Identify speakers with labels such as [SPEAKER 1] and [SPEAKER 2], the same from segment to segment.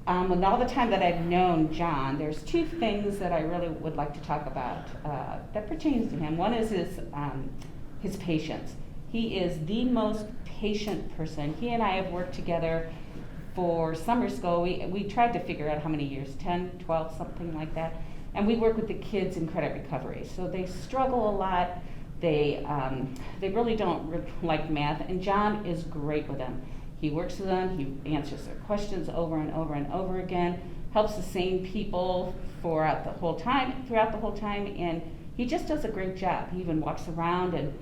[SPEAKER 1] In all the time that I've known John, there's two things that I really would like to talk about that pertains to him. One is his patience. He is the most patient person. He and I have worked together for summer school. We tried to figure out how many years, 10, 12, something like that. And we work with the kids in credit recovery. So they struggle a lot. They really don't like math. And John is great with them. He works with them, he answers their questions over and over and over again, helps the same people throughout the whole time, and he just does a great job. He even walks around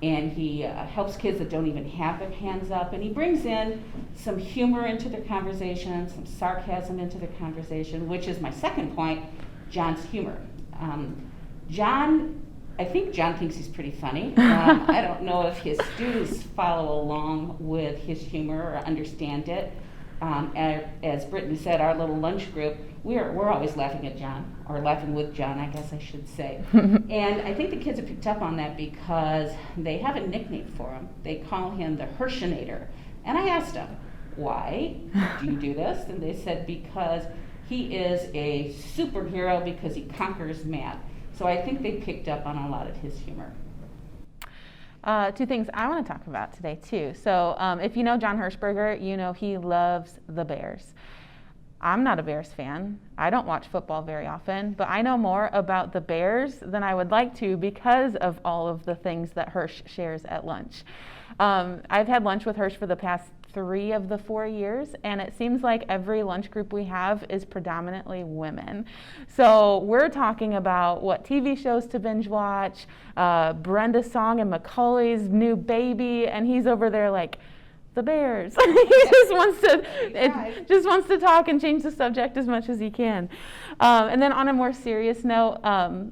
[SPEAKER 1] and he helps kids that don't even have their hands up, and he brings in some humor into their conversation, some sarcasm into their conversation, which is my second point, John's humor. I think John thinks he's pretty funny. I don't know if his students follow along with his humor or understand it. As Brittany said, our little lunch group, we're always laughing at John, or laughing with John, I guess I should say. And I think the kids have picked up on that because they have a nickname for him. They call him the Hershinator. And I asked them, why do you do this? And they said, because he is a superhero because he conquers math. So I think they picked up on a lot of his humor.
[SPEAKER 2] Two things I want to talk about today, too. So if you know John Hershberger, you know he loves the Bears. I'm not a Bears fan. I don't watch football very often, but I know more about the Bears than I would like to because of all of the things that Hersh shares at lunch. I've had lunch with Hersh for the past 3 of the 4 years, and it seems like every lunch group we have is predominantly women. So we're talking about what TV shows to binge watch, Brenda's song and Macaulay's new baby, and he's over there like, the Bears. He just wants to talk and change the subject as much as he can. And then on a more serious note,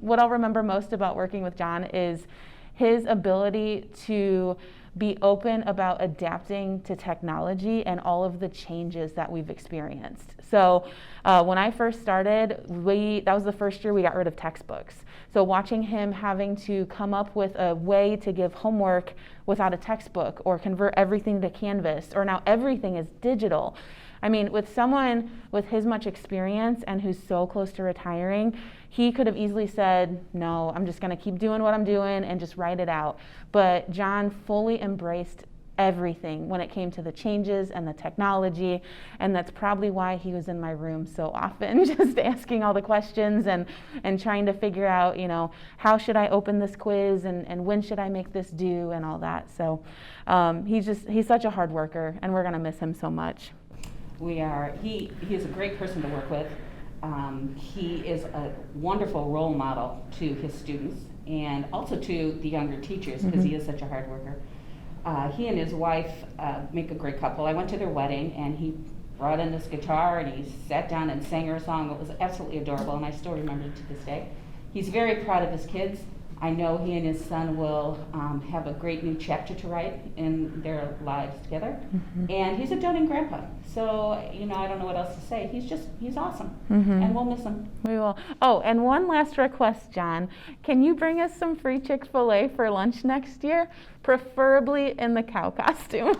[SPEAKER 2] what I'll remember most about working with John is his ability to be open about adapting to technology and all of the changes that we've experienced. So when I first started, that was the first year we got rid of textbooks. So watching him having to come up with a way to give homework without a textbook or convert everything to Canvas, or now everything is digital. I mean, with someone with his much experience and who's so close to retiring, he could have easily said, no, I'm just going to keep doing what I'm doing and just write it out. But John fully embraced everything when it came to the changes and the technology, and that's probably why he was in my room so often, just asking all the questions and trying to figure out, how should I open this quiz and when should I make this do and all that. So he's such a hard worker, and we're going to miss him so much.
[SPEAKER 1] He is a great person to work with. He is a wonderful role model to his students and also to the younger teachers because he is such a hard worker. He and his wife make a great couple. I went to their wedding and he brought in this guitar and he sat down and sang her a song that was absolutely adorable, and I still remember it to this day. He's very proud of his kids. I know he and his son will have a great new chapter to write in their lives together. And he's a doting grandpa. So, I don't know what else to say. He's awesome. And we'll miss him.
[SPEAKER 2] We will. Oh, and one last request, John. Can you bring us some free Chick-fil-A for lunch next year? Preferably in the cow costume.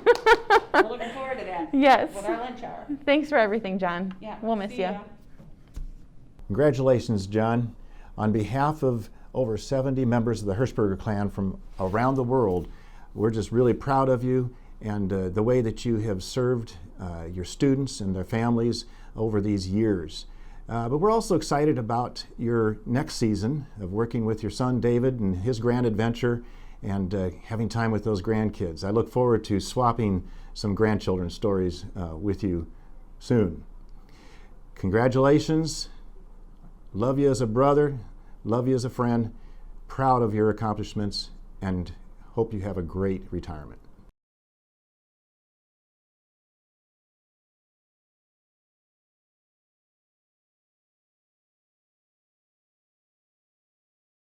[SPEAKER 1] We're looking forward to that.
[SPEAKER 2] Yes.
[SPEAKER 1] With our lunch hour.
[SPEAKER 2] Thanks for everything, John.
[SPEAKER 1] Yeah.
[SPEAKER 2] We'll miss you.
[SPEAKER 3] Congratulations, John. On behalf of over 70 members of the Hershberger clan from around the world, we're just really proud of you and the way that you have served your students and their families over these years. But we're also excited about your next season of working with your son David and his grand adventure and having time with those grandkids. I look forward to swapping some grandchildren's stories with you soon. Congratulations. Love you as a brother. Love you as a friend, proud of your accomplishments, and hope you have a great retirement.